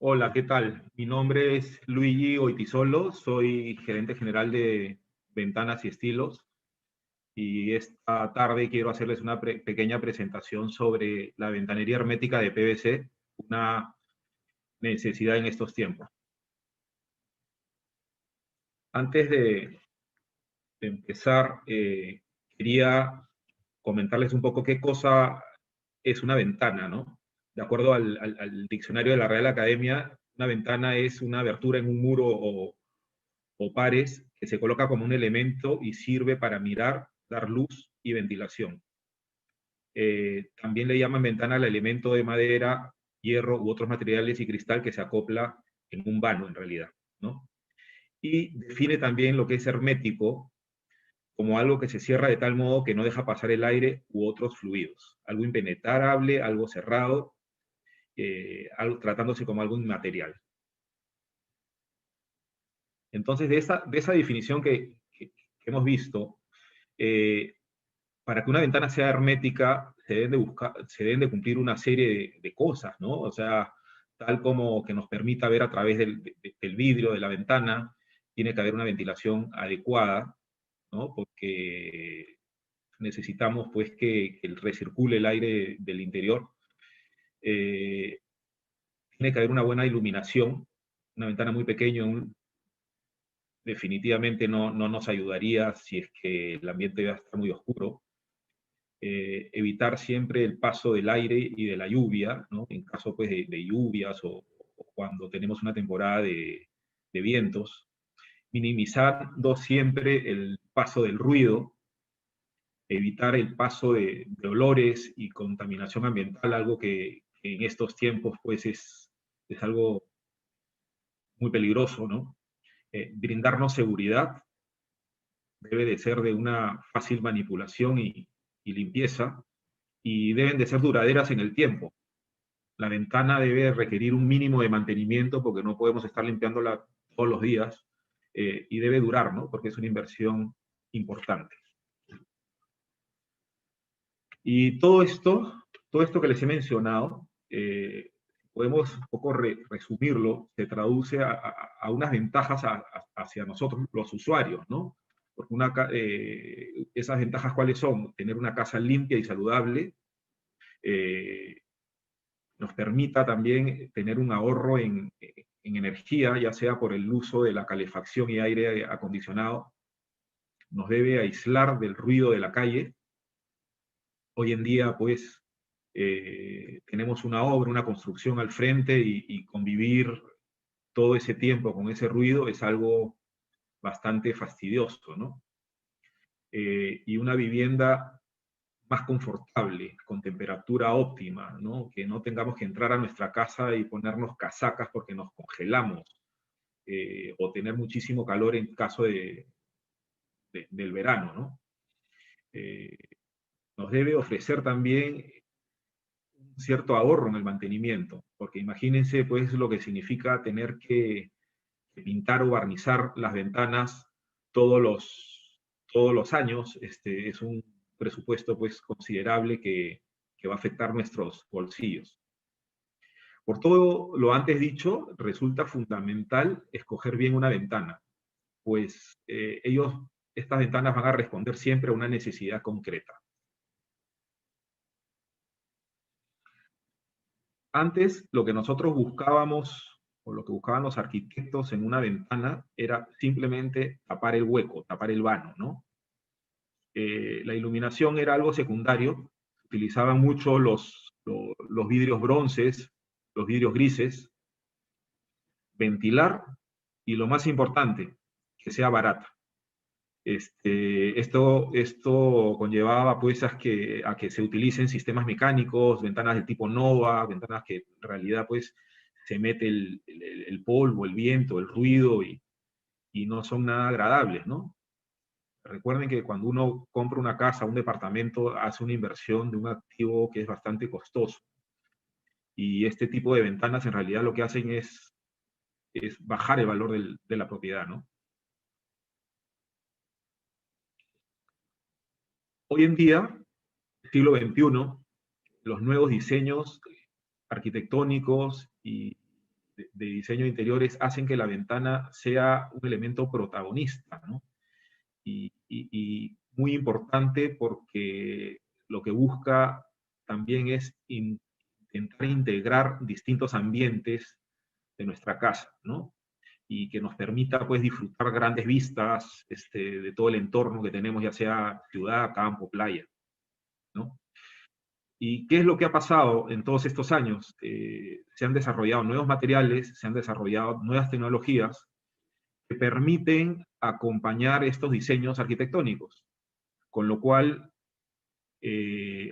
Hola, ¿qué tal? Mi nombre es Luigi Goitisolo, soy gerente general de Ventanas y Estilos y esta tarde quiero hacerles una pequeña presentación sobre la ventanería hermética de PVC, una necesidad en estos tiempos. Antes de empezar, quería comentarles un poco qué cosa es una ventana, ¿no? De acuerdo al diccionario de la Real Academia, una ventana es una abertura en un muro o pares que se coloca como un elemento y sirve para mirar, dar luz y ventilación. También le llaman ventana al elemento de madera, hierro u otros materiales y cristal que se acopla en un vano en realidad, ¿no? Y define también lo que es hermético como algo que se cierra de tal modo que no deja pasar el aire u otros fluidos, algo impenetrable, algo cerrado, algo, tratándose como algo inmaterial. Entonces, de esa definición que hemos visto, eh, para que una ventana sea hermética, se deben de cumplir una serie de cosas, ¿no? O sea, tal como que nos permita ver a través del vidrio de la ventana, tiene que haber una ventilación adecuada, ¿no? Porque necesitamos, pues, que recircule el aire del interior. Eh, Tiene que haber una buena iluminación. Una ventana muy pequeña definitivamente no nos ayudaría si es que el ambiente va a estar muy oscuro. Evitar siempre el paso del aire y de la lluvia, ¿no? En caso pues, de lluvias o cuando tenemos una temporada de vientos. Minimizando siempre el paso del ruido, evitar el paso de olores y contaminación ambiental, algo que en estos tiempos pues es algo muy peligroso, ¿no? Brindarnos seguridad debe de ser de una fácil manipulación y limpieza, y deben de ser duraderas en el tiempo. La ventana debe requerir un mínimo de mantenimiento porque no podemos estar limpiándola todos los días, y debe durar, ¿no? Porque es una inversión importante. Y todo esto que les he mencionado, podemos un poco resumirlo, se traduce a unas ventajas hacia nosotros, los usuarios, ¿no? Porque esas ventajas, ¿cuáles son? Tener una casa limpia y saludable, nos permita también tener un ahorro en energía, ya sea por el uso de la calefacción y aire acondicionado, nos debe aislar del ruido de la calle. Hoy en día, pues, tenemos una obra, una construcción al frente y convivir todo ese tiempo con ese ruido es algo bastante fastidioso, ¿no? Y una vivienda más confortable, con temperatura óptima, ¿no? Que no tengamos que entrar a nuestra casa y ponernos casacas porque nos congelamos, o tener muchísimo calor en caso del verano, ¿no? Eh, Nos debe ofrecer también un cierto ahorro en el mantenimiento, porque imagínense pues lo que significa tener que pintar o barnizar las ventanas todos todos los años. Es un presupuesto pues considerable que va a afectar nuestros bolsillos. Por todo lo antes dicho, resulta fundamental escoger bien una ventana, pues estas ventanas van a responder siempre a una necesidad concreta. Antes, lo que nosotros buscábamos, o lo que buscaban los arquitectos en una ventana, era simplemente tapar el hueco, tapar el vano, ¿no? La iluminación era algo secundario, utilizaban mucho los vidrios bronces, los vidrios grises, ventilar y lo más importante, que sea barata. Esto conllevaba pues a que se utilicen sistemas mecánicos, ventanas del tipo Nova, ventanas que en realidad pues se mete el polvo, el viento, el ruido y no son nada agradables, ¿no? Recuerden que cuando uno compra una casa, un departamento, hace una inversión de un activo que es bastante costoso. Y este tipo de ventanas en realidad lo que hacen es bajar el valor de la propiedad, ¿no? Hoy en día, siglo XXI, los nuevos diseños arquitectónicos y de diseño de interiores hacen que la ventana sea un elemento protagonista, ¿no? Y muy importante porque lo que busca también es intentar integrar distintos ambientes de nuestra casa, ¿no? Y que nos permita pues disfrutar grandes vistas de todo el entorno que tenemos, ya sea ciudad, campo, playa, ¿no? ¿Y qué es lo que ha pasado en todos estos años? Se han desarrollado nuevos materiales, se han desarrollado nuevas tecnologías que permiten acompañar estos diseños arquitectónicos, con lo cual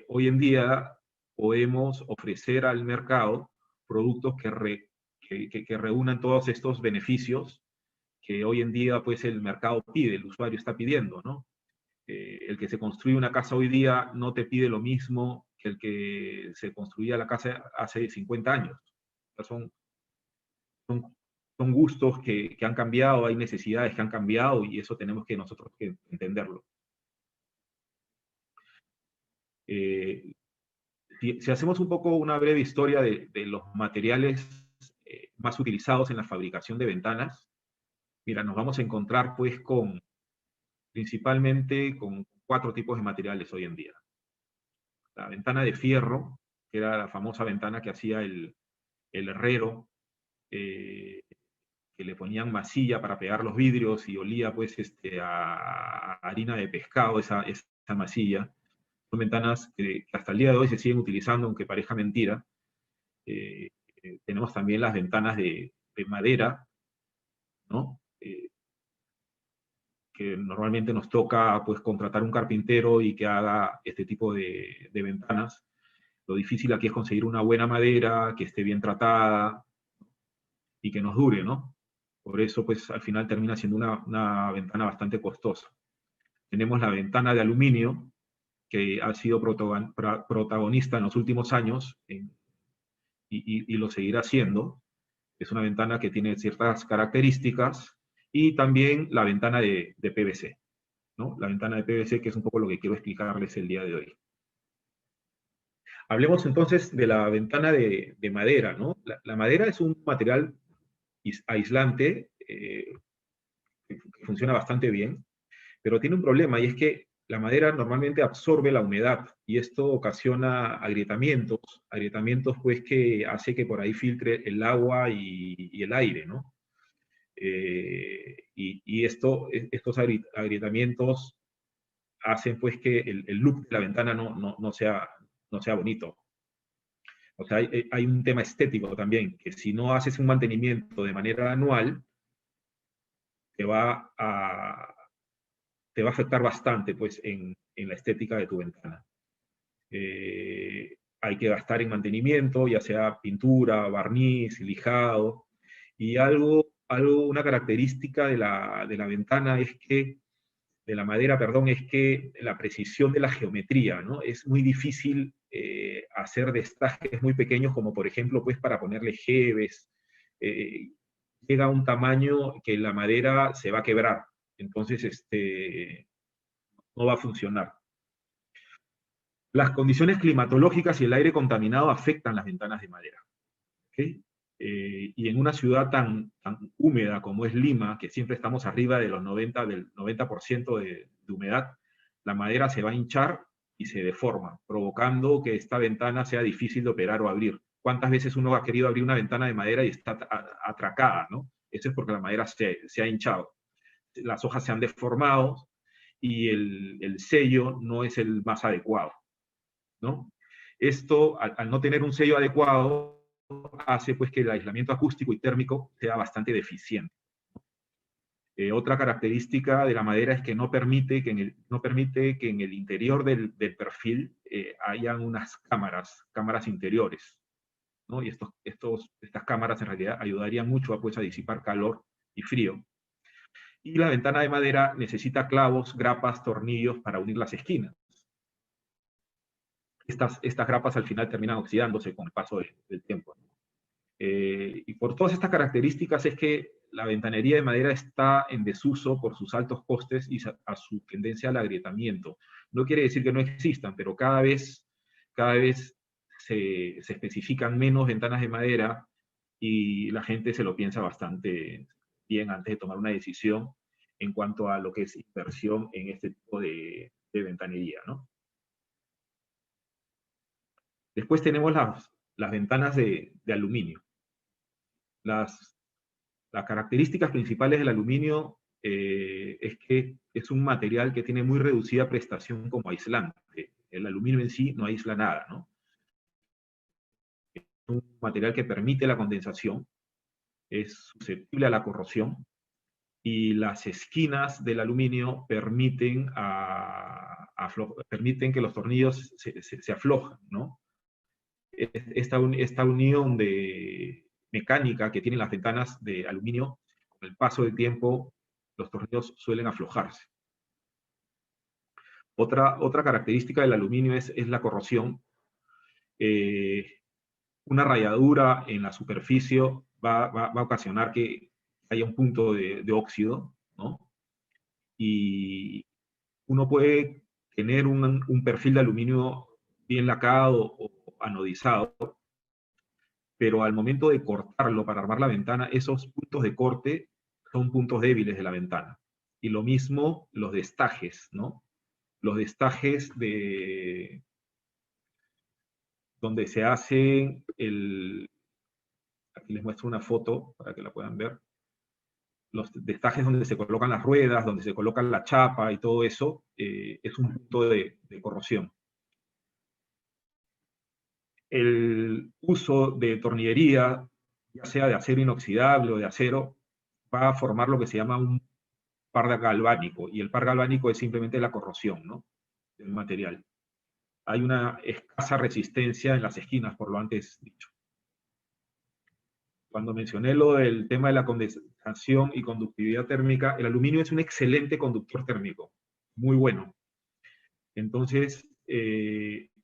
hoy en día podemos ofrecer al mercado productos que reúnan todos estos beneficios que hoy en día pues el mercado pide, el usuario está pidiendo, ¿no? El que se construye una casa hoy día no te pide lo mismo que el que se construía la casa hace 50 años. O sea, son, son gustos que han cambiado, hay necesidades que han cambiado y eso tenemos que nosotros que entenderlo. Eh, si hacemos un poco una breve historia de los materiales más utilizados en la fabricación de ventanas, mira, nos vamos a encontrar pues principalmente con 4 tipos de materiales hoy en día. La ventana de fierro, que era la famosa ventana que hacía el herrero, eh, que le ponían masilla para pegar los vidrios y olía pues a harina de pescado esa masilla. Son ventanas que hasta el día de hoy se siguen utilizando, aunque parezca mentira. Eh, Tenemos también las ventanas de madera, ¿no? Que normalmente nos toca pues contratar un carpintero y que haga este tipo de ventanas. Lo difícil aquí es conseguir una buena madera, que esté bien tratada y que nos dure, ¿no? Por eso, pues, al final termina siendo una ventana bastante costosa. Tenemos la ventana de aluminio, que ha sido protagonista en los últimos años y lo seguirá siendo. Es una ventana que tiene ciertas características y también la ventana de PVC, ¿no? La ventana de PVC, que es un poco lo que quiero explicarles el día de hoy. Hablemos entonces de la ventana de madera, ¿no? La madera es un material aislante que funciona bastante bien, pero tiene un problema y es que la madera normalmente absorbe la humedad y esto ocasiona agrietamientos pues que hace que por ahí filtre el agua y el aire, ¿no? Estos agrietamientos hacen pues que el look de la ventana no sea bonito. O sea, hay un tema estético también, que si no haces un mantenimiento de manera anual, te va a, te va a afectar bastante pues, en la estética de tu ventana. Hay que gastar en mantenimiento, ya sea pintura, barniz, lijado, y una característica de la ventana es que, de la madera, perdón, es que la precisión de la geometría, ¿no? Es muy difícil hacer destajes muy pequeños, como por ejemplo, pues para ponerle jeves, llega a un tamaño que la madera se va a quebrar, entonces no va a funcionar. Las condiciones climatológicas y el aire contaminado afectan las ventanas de madera. ¿Okay? Y en una ciudad tan húmeda como es Lima, que siempre estamos arriba de del 90% de humedad, la madera se va a hinchar y se deforma, provocando que esta ventana sea difícil de operar o abrir. ¿Cuántas veces uno ha querido abrir una ventana de madera y está atracada, ¿no? Eso es porque la madera se ha hinchado. Las hojas se han deformado y el sello no es el más adecuado, ¿no? Esto, al no tener un sello adecuado, hace pues que el aislamiento acústico y térmico sea bastante deficiente. Otra característica de la madera es que no permite que en el interior del perfil hayan unas cámaras interiores, ¿no? Y estas cámaras en realidad ayudarían mucho a disipar calor y frío. Y la ventana de madera necesita clavos, grapas, tornillos para unir las esquinas. Estas grapas al final terminan oxidándose con el paso del tiempo, ¿no? Y por todas estas características es que la ventanería de madera está en desuso por sus altos costes y a su tendencia al agrietamiento. No quiere decir que no existan, pero cada vez se especifican menos ventanas de madera y la gente se lo piensa bastante bien antes de tomar una decisión en cuanto a lo que es inversión en este tipo de ventanería, ¿no? Después tenemos las ventanas de aluminio. Las características principales del aluminio es que es un material que tiene muy reducida prestación como aislante. El aluminio en sí no aísla nada, ¿no? Es un material que permite la condensación, es susceptible a la corrosión, y las esquinas del aluminio permiten que los tornillos se aflojen, ¿no? Esta unión mecánica que tienen las ventanas de aluminio, con el paso del tiempo, los tornillos suelen aflojarse. Otra característica del aluminio es la corrosión. Una rayadura en la superficie va a ocasionar que haya un punto de óxido, ¿no? Y uno puede tener un perfil de aluminio bien lacado o anodizado, pero al momento de cortarlo para armar la ventana, esos puntos de corte son puntos débiles de la ventana. Y lo mismo los destajes, ¿no? Los destajes donde se hacen aquí les muestro una foto para que la puedan ver, los destajes donde se colocan las ruedas, donde se coloca la chapa y todo eso, es un punto de corrosión. El uso de tornillería, ya sea de acero inoxidable o de acero, va a formar lo que se llama un par galvánico, y el par galvánico es simplemente la corrosión, ¿no?, del material. Hay una escasa resistencia en las esquinas, por lo antes dicho. Cuando mencioné lo del tema de la condensación y conductividad térmica, el aluminio es un excelente conductor térmico, muy bueno. Entonces,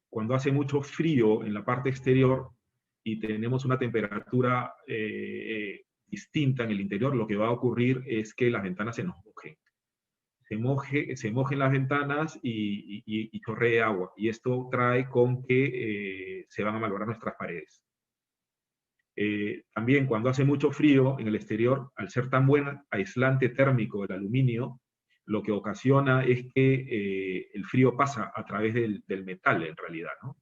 cuando hace mucho frío en la parte exterior y tenemos una temperatura distinta en el interior, lo que va a ocurrir es que las ventanas se nos mojen. Se mojen las ventanas y chorree agua. Y esto trae con que se van a malograr nuestras paredes. También cuando hace mucho frío en el exterior, al ser tan buen aislante térmico el aluminio, lo que ocasiona es que el frío pasa a través del metal en realidad, ¿no?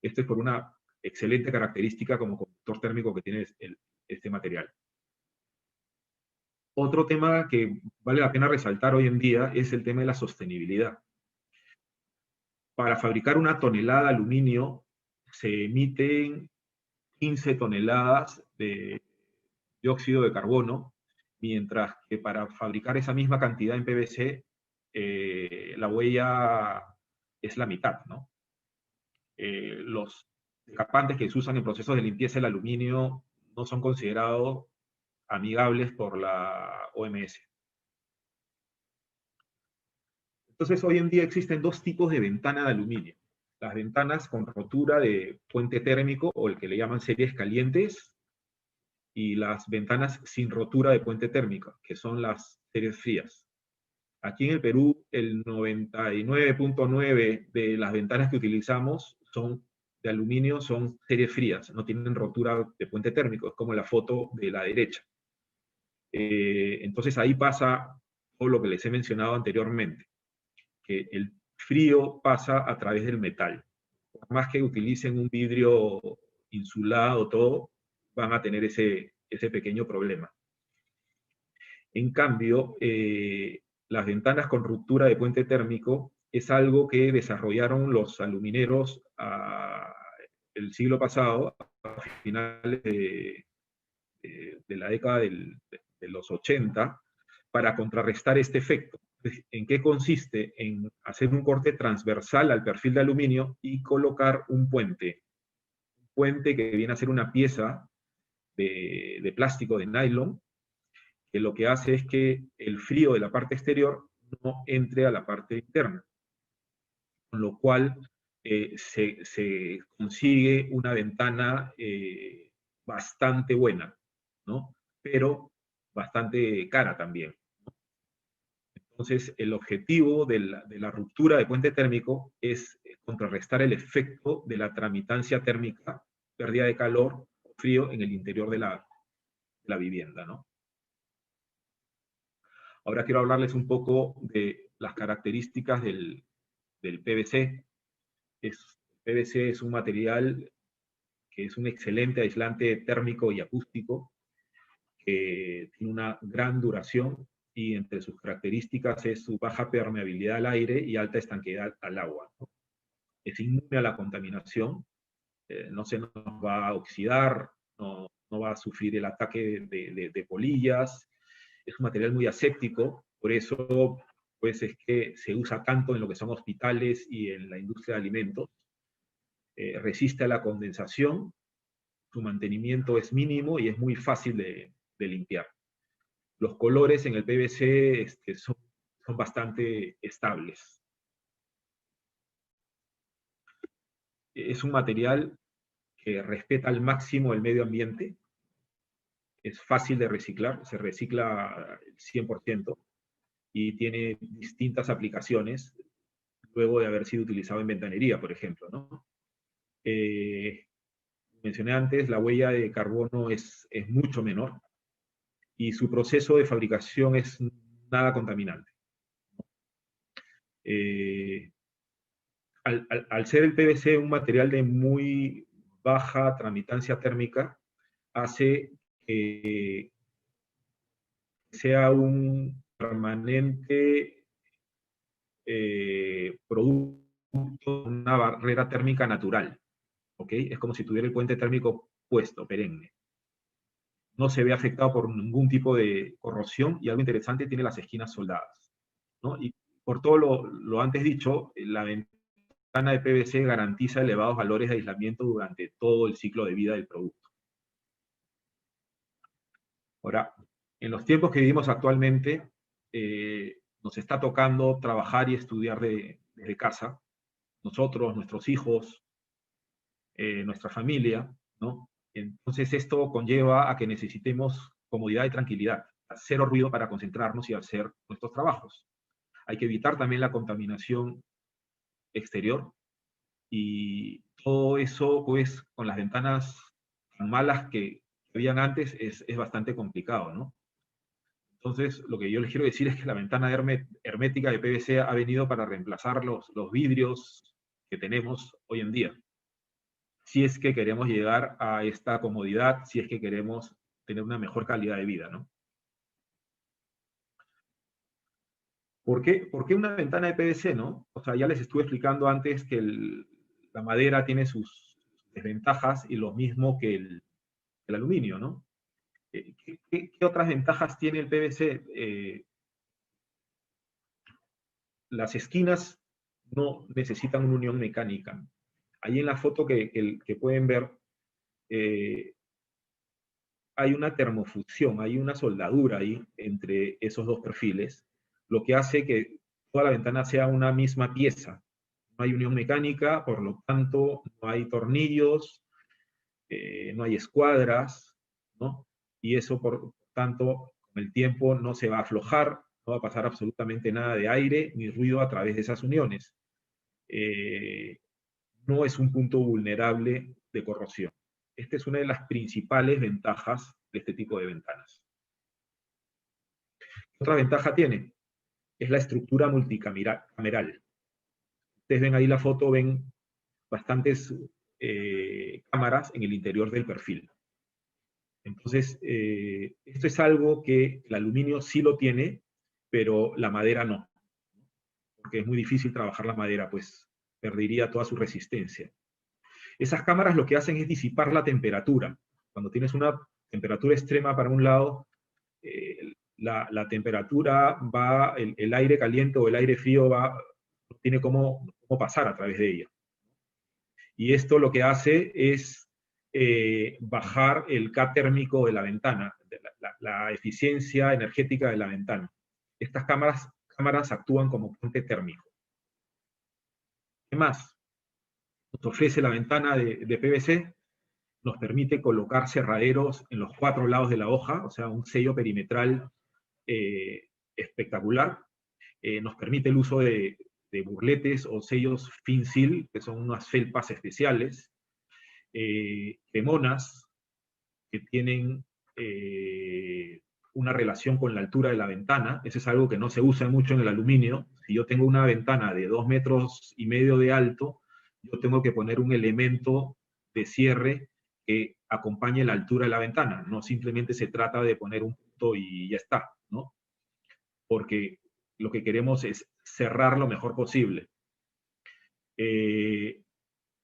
Esto es por una excelente característica como conductor térmico que tiene este material. Otro tema que vale la pena resaltar hoy en día es el tema de la sostenibilidad. Para fabricar una tonelada de aluminio se emiten 15 toneladas de dióxido de carbono, mientras que para fabricar esa misma cantidad en PVC, la huella es la mitad, ¿no? Los escapantes que se usan en procesos de limpieza del aluminio no son considerados amigables por la OMS. Entonces, hoy en día existen dos tipos de ventana de aluminio. Las ventanas con rotura de puente térmico, o el que le llaman series calientes, y las ventanas sin rotura de puente térmico, que son las series frías. Aquí en el Perú, el 99.9% de las ventanas que utilizamos de aluminio, son series frías, no tienen rotura de puente térmico, es como la foto de la derecha. Entonces ahí pasa todo lo que les he mencionado anteriormente, que el frío pasa a través del metal. Por más que utilicen un vidrio insulado, todo, van a tener ese pequeño problema. En cambio, las ventanas con ruptura de puente térmico es algo que desarrollaron los alumineros el siglo pasado, a finales de la década de los 80, para contrarrestar este efecto. ¿En qué consiste? En hacer un corte transversal al perfil de aluminio y colocar un puente. Un puente que viene a ser una pieza de plástico, de nylon, que lo que hace es que el frío de la parte exterior no entre a la parte interna, con lo cual se consigue una ventana bastante buena, ¿no? Pero bastante cara también. Entonces, el objetivo de la ruptura de puente térmico es contrarrestar el efecto de la tramitancia térmica, pérdida de calor o frío en el interior de la vivienda, ¿no? Ahora quiero hablarles un poco de las características del PVC. PVC es un material que es un excelente aislante térmico y acústico, que tiene una gran duración y entre sus características es su baja permeabilidad al aire y alta estanqueidad al agua, ¿no? Es inmune a la contaminación, no se nos va a oxidar, no va a sufrir el ataque de polillas, es un material muy aséptico, por eso pues es que se usa tanto en lo que son hospitales y en la industria de alimentos. Resiste a la condensación, su mantenimiento es mínimo y es muy fácil de limpiar. Los colores en el PVC son bastante estables. Es un material que respeta al máximo el medio ambiente, es fácil de reciclar, se recicla el 100% y tiene distintas aplicaciones luego de haber sido utilizado en ventanería, por ejemplo, ¿no? Mencioné antes, la huella de carbono es mucho menor y su proceso de fabricación es nada contaminante. Al ser el PVC un material de muy baja tramitancia térmica, hace que sea un permanente producto de una barrera térmica natural, ¿ok? Es como si tuviera el puente térmico puesto, perenne. No se ve afectado por ningún tipo de corrosión y algo interesante, tiene las esquinas soldadas, ¿no? Y por todo lo antes dicho, la ventana de PVC garantiza elevados valores de aislamiento durante todo el ciclo de vida del producto. Ahora, en los tiempos que vivimos actualmente, nos está tocando trabajar y estudiar desde casa, nosotros, nuestros hijos, nuestra familia, ¿no? Entonces esto conlleva a que necesitemos comodidad y tranquilidad, cero ruido para concentrarnos y hacer nuestros trabajos. Hay que evitar también la contaminación exterior y todo eso, pues, con las ventanas tan malas que habían antes, es bastante complicado, ¿no? Entonces, lo que yo les quiero decir es que la ventana hermética de PVC ha venido para reemplazar los vidrios que tenemos hoy en día. Si es que queremos llegar a esta comodidad, si es que queremos tener una mejor calidad de vida, ¿no? ¿Por qué una ventana de PVC, no? O sea, ya les estuve explicando antes que la madera tiene sus desventajas y lo mismo que el aluminio, ¿no? ¿Qué otras ventajas tiene el PVC? Las esquinas no necesitan una unión mecánica. Ahí en la foto que pueden ver, hay una termofusión, hay una soldadura ahí entre esos dos perfiles, lo que hace que toda la ventana sea una misma pieza. No hay unión mecánica, por lo tanto, no hay tornillos, no hay escuadras, ¿no? Y eso, por tanto, con el tiempo no se va a aflojar, no va a pasar absolutamente nada de aire ni ruido a través de esas uniones. No es un punto vulnerable de corrosión. Esta es una de las principales ventajas de este tipo de ventanas. Otra ventaja tiene, es la estructura multicameral. Ustedes ven ahí la foto, ven bastantes cámaras en el interior del perfil. Entonces, esto es algo que el aluminio sí lo tiene, pero la madera no. porque es muy difícil trabajar la madera, pues perdería toda su resistencia. Esas cámaras lo que hacen es disipar la temperatura. Cuando tienes una temperatura extrema para un lado, la temperatura va, el aire caliente o el aire frío va, tiene cómo pasar a través de ella. Y esto lo que hace es bajar el K térmico de la ventana, la eficiencia energética de la ventana. Estas cámaras actúan como puente térmico. ¿Qué más? Nos ofrece la ventana de PVC, nos permite colocar cerraderos en los 4 lados de la hoja, o sea, un sello perimetral espectacular. Nos permite el uso de burletes o sellos FinSeal, que son unas felpas especiales, cremonas, que tienen una relación con la altura de la ventana. Eso es algo que no se usa mucho en el aluminio. Si yo tengo una ventana de 2,5 metros de alto, yo tengo que poner un elemento de cierre que acompañe la altura de la ventana. No simplemente se trata de poner un punto y ya está, ¿no? Porque lo que queremos es cerrar lo mejor posible.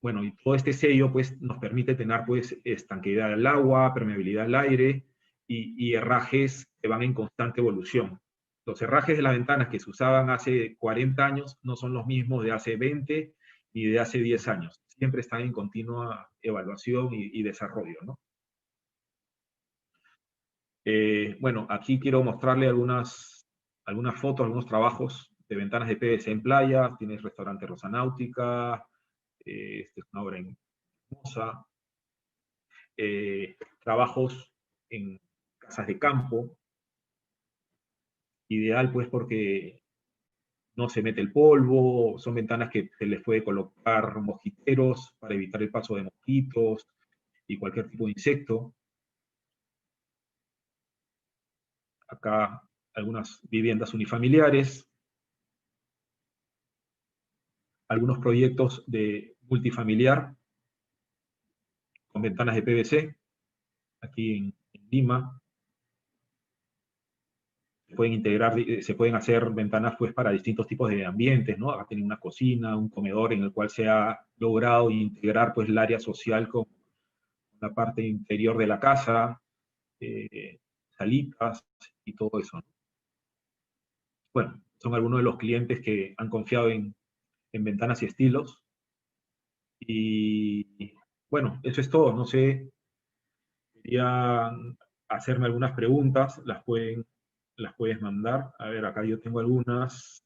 Bueno, y todo este sello pues, nos permite tener pues, estanqueidad del agua, permeabilidad al aire y herrajes que van en constante evolución. Los herrajes de las ventanas que se usaban hace 40 años no son los mismos de hace 20 ni de hace 10 años. Siempre están en continua evaluación y desarrollo, ¿no? Bueno, aquí quiero mostrarle algunas fotos, algunos trabajos de ventanas de PVC en playa. Tienes restaurante Rosa Náutica, esta es una obra hermosa. Trabajos en casas de campo, ideal pues porque no se mete el polvo, son ventanas que se les puede colocar mosquiteros para evitar el paso de mosquitos y cualquier tipo de insecto. Acá algunas viviendas unifamiliares, algunos proyectos de multifamiliar con ventanas de PVC, aquí en Lima. Pueden integrar, se pueden hacer ventanas pues para distintos tipos de ambientes, ¿no? Acá tienen una cocina, un comedor en el cual se ha logrado integrar pues el área social con la parte interior de la casa, salitas y todo eso, ¿no? Bueno, son algunos de los clientes que han confiado en Ventanas y Estilos. Y bueno, eso es todo. No sé, quería hacerme algunas preguntas, las puedes mandar. A ver, acá yo tengo algunas.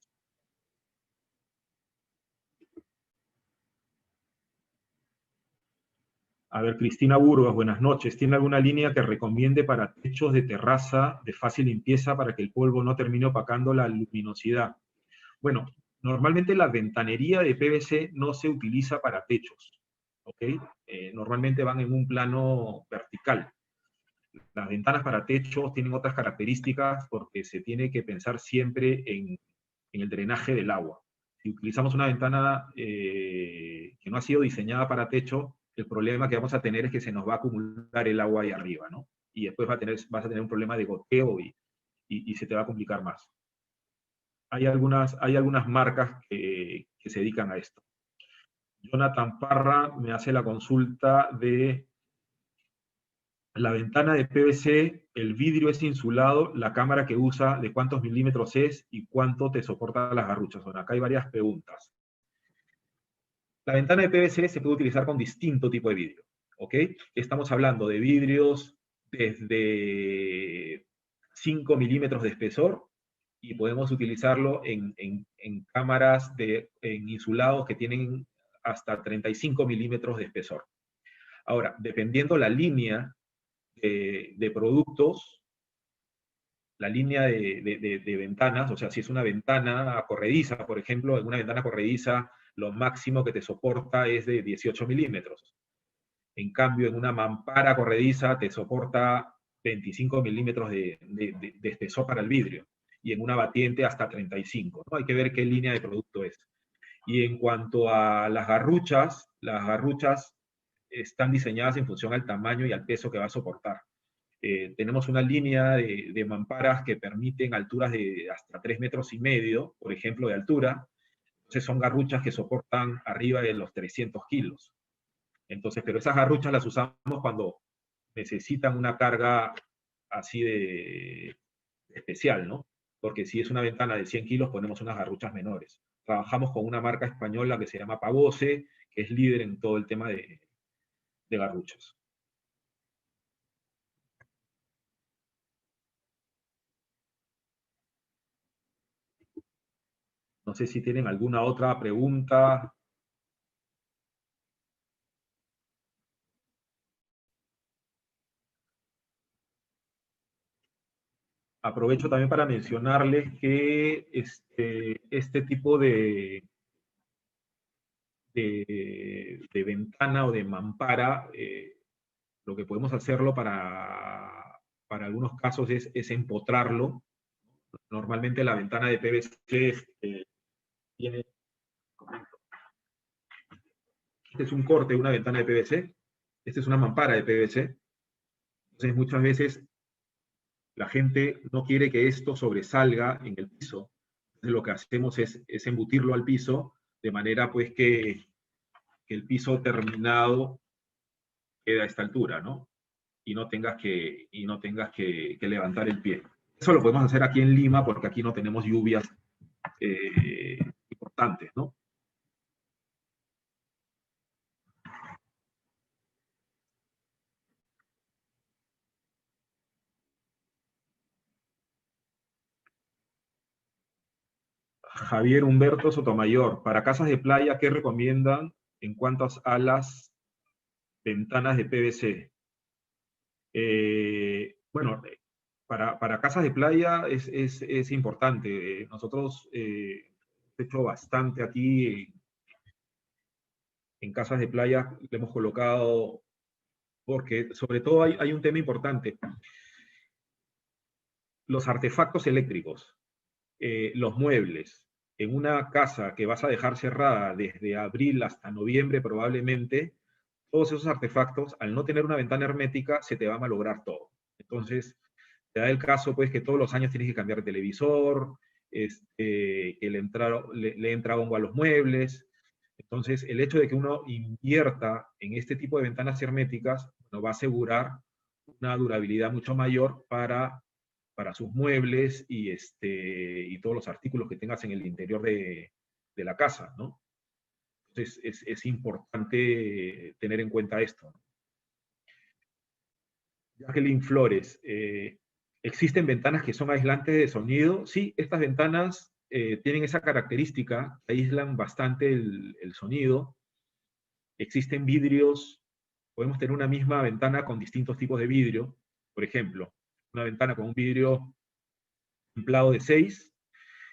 A ver, Cristina Burgos, buenas noches. ¿Tiene alguna línea que recomiende para techos de terraza de fácil limpieza para que el polvo no termine opacando la luminosidad? Bueno, normalmente la ventanería de PVC no se utiliza para techos, ¿ok? Normalmente van en un plano vertical. Las ventanas para techos tienen otras características porque se tiene que pensar siempre en el drenaje del agua. Si utilizamos una ventana que no ha sido diseñada para techo, el problema que vamos a tener es que se nos va a acumular el agua ahí arriba, ¿no? Y después vas a tener un problema de goteo y se te va a complicar más. Hay algunas marcas que se dedican a esto. Jonathan Parra me hace la consulta de la ventana de PVC, el vidrio es insulado, la cámara que usa, de cuántos milímetros es y cuánto te soporta las garruchas. Bueno, acá hay varias preguntas. La ventana de PVC se puede utilizar con distinto tipo de vidrio, ¿ok? Estamos hablando de vidrios desde 5 milímetros de espesor y podemos utilizarlo en cámaras en insulados que tienen hasta 35 milímetros de espesor. Ahora, dependiendo la línea de productos, la línea de ventanas, o sea, si es una ventana corrediza, por ejemplo, en una ventana corrediza, lo máximo que te soporta es de 18 milímetros. En cambio, en una mampara corrediza te soporta 25 milímetros de espesor para el vidrio. Y en una batiente hasta 35, ¿no? Hay que ver qué línea de producto es. Y en cuanto a las garruchas están diseñadas en función al tamaño y al peso que va a soportar. Tenemos una línea de mamparas que permiten alturas de hasta 3,5 metros, por ejemplo, de altura, Entonces son garruchas que soportan arriba de los 300 kilos. Entonces, pero esas garruchas las usamos cuando necesitan una carga así de especial, ¿no? Porque si es una ventana de 100 kilos, ponemos unas garruchas menores. Trabajamos con una marca española que se llama Pavose, que es líder en todo el tema de garruchas. No sé si tienen alguna otra pregunta. Aprovecho también para mencionarles que este tipo de ventana o de mampara, lo que podemos hacerlo para algunos casos es empotrarlo. Normalmente la ventana de PVC tiene, este es un corte de una ventana de PVC, esta es una mampara de PVC. Entonces muchas veces la gente no quiere que esto sobresalga en el piso. Entonces, lo que hacemos es embutirlo al piso de manera pues que el piso terminado quede a esta altura, ¿no? Y no tengas que levantar el pie. Eso lo podemos hacer aquí en Lima porque aquí no tenemos lluvias eh, importantes, ¿no? Javier Humberto Sotomayor, para casas de playa, ¿qué recomiendan en cuanto a las ventanas de PVC? Bueno, para casas de playa es importante. Nosotros hemos hecho bastante aquí en casas de playa, le hemos colocado, porque sobre todo hay un tema importante, los artefactos eléctricos, los muebles. En una casa que vas a dejar cerrada desde abril hasta noviembre probablemente, todos esos artefactos, al no tener una ventana hermética, se te va a malograr todo. Entonces, te da el caso, pues, que todos los años tienes que cambiar de televisor, que le entra hongo a los muebles. Entonces, el hecho de que uno invierta en este tipo de ventanas herméticas, nos va a asegurar una durabilidad mucho mayor para sus muebles y todos los artículos que tengas en el interior de la casa, ¿no? Entonces, es importante tener en cuenta esto. Jacqueline Flores, ¿existen ventanas que son aislantes de sonido? Sí, estas ventanas tienen esa característica, aíslan bastante el sonido. Existen vidrios, podemos tener una misma ventana con distintos tipos de vidrio. Por ejemplo, una ventana con un vidrio templado de 6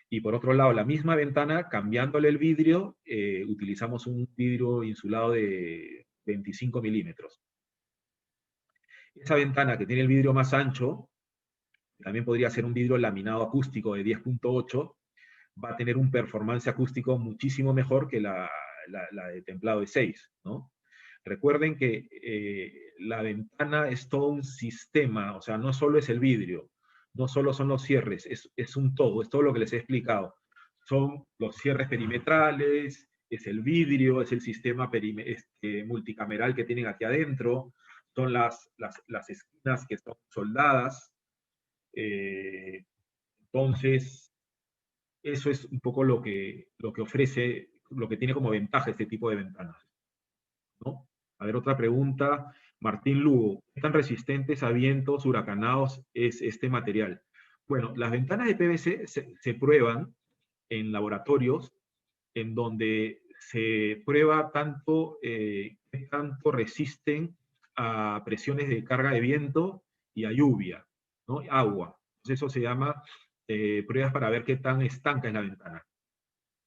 y por otro lado la misma ventana, cambiándole el vidrio, utilizamos un vidrio insulado de 25 milímetros. Esa ventana que tiene el vidrio más ancho, también podría ser un vidrio laminado acústico de 10.8, va a tener un performance acústico muchísimo mejor que la de templado de 6, ¿no? Recuerden que la ventana es todo un sistema, o sea, no solo es el vidrio, no solo son los cierres, es un todo, es todo lo que les he explicado. Son los cierres perimetrales, es el vidrio, es el sistema multicameral que tienen aquí adentro, son las esquinas que son soldadas. Eh, entonces, eso es un poco lo que ofrece, lo que tiene como ventaja este tipo de ventanas, ¿no? A ver, otra pregunta. Martín Lugo, ¿qué tan resistentes a vientos huracanados es este material? Bueno, las ventanas de PVC se prueban en laboratorios en donde se prueba qué tanto resisten a presiones de carga de viento y a lluvia, ¿no? Agua. Entonces eso se llama pruebas para ver qué tan estanca es la ventana.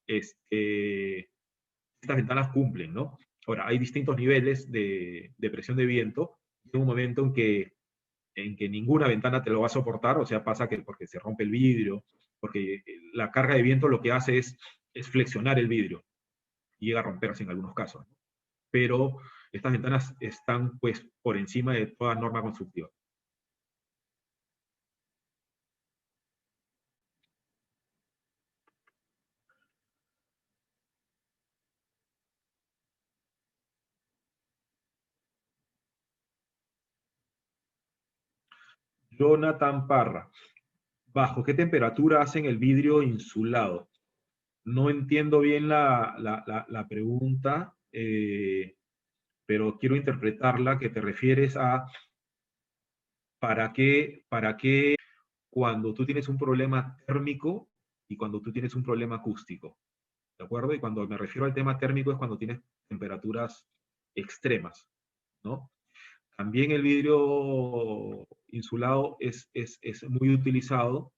Este, estas ventanas cumplen, ¿no? Ahora, hay distintos niveles de presión de viento. Hay un momento en que ninguna ventana te lo va a soportar, o sea, pasa que porque se rompe el vidrio, porque la carga de viento lo que hace es flexionar el vidrio y llega a romperse en algunos casos, ¿no? Pero estas ventanas están pues por encima de toda norma constructiva. Jonathan Parra. ¿Bajo qué temperatura hacen el vidrio insulado? No entiendo bien la pregunta, pero quiero interpretarla, que te refieres a para qué cuando tú tienes un problema térmico y cuando tú tienes un problema acústico, ¿de acuerdo? Y cuando me refiero al tema térmico es cuando tienes temperaturas extremas, ¿no? También el vidrio insulado es muy utilizado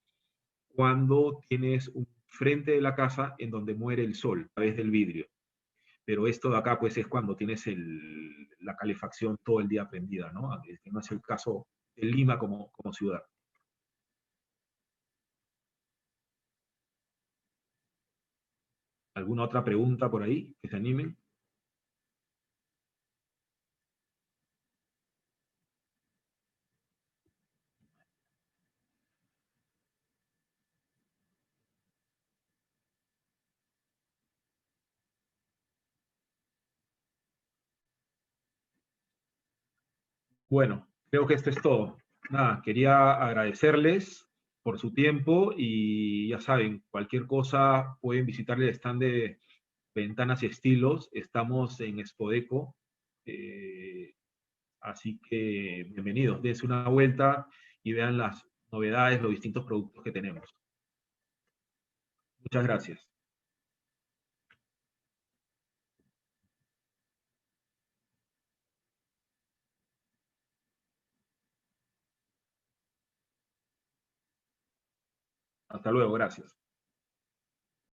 cuando tienes un frente de la casa en donde muere el sol a través del vidrio. Pero esto de acá, pues, es cuando tienes la calefacción todo el día prendida, ¿no? Que no es el caso de Lima como ciudad. ¿Alguna otra pregunta por ahí que se animen? Bueno, creo que esto es todo. Nada, quería agradecerles por su tiempo y ya saben, cualquier cosa pueden visitar el stand de Ventanas y Estilos. Estamos en Expodeco, así que bienvenidos. Dense una vuelta y vean las novedades, los distintos productos que tenemos. Muchas gracias. Hasta luego, gracias.